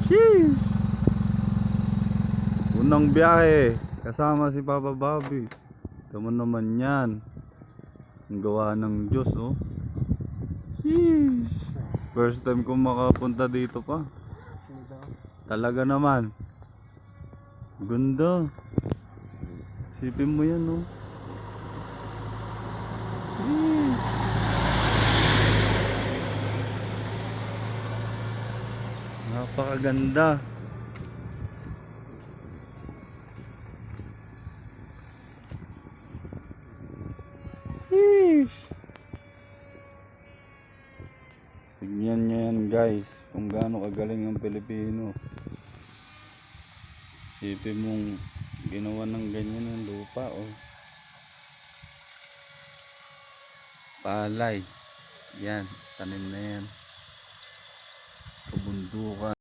Sheesh! Unang biyahe kasama si Papa Bobby. Tama naman yan. Ang gawa ng Diyos, oh. Sheesh! First time ko makapunta dito pa. Talaga naman. Ganda. Sipin mo yan, oh. Sheesh! Napakaganda. Sheesh! Tignan nyo yan, guys, kung gaano kagaling ang Pilipino. Isipin mong ginawa ng ganyan ng lupa, oh. Palay. Yan, tanim na yan. Kabundukan.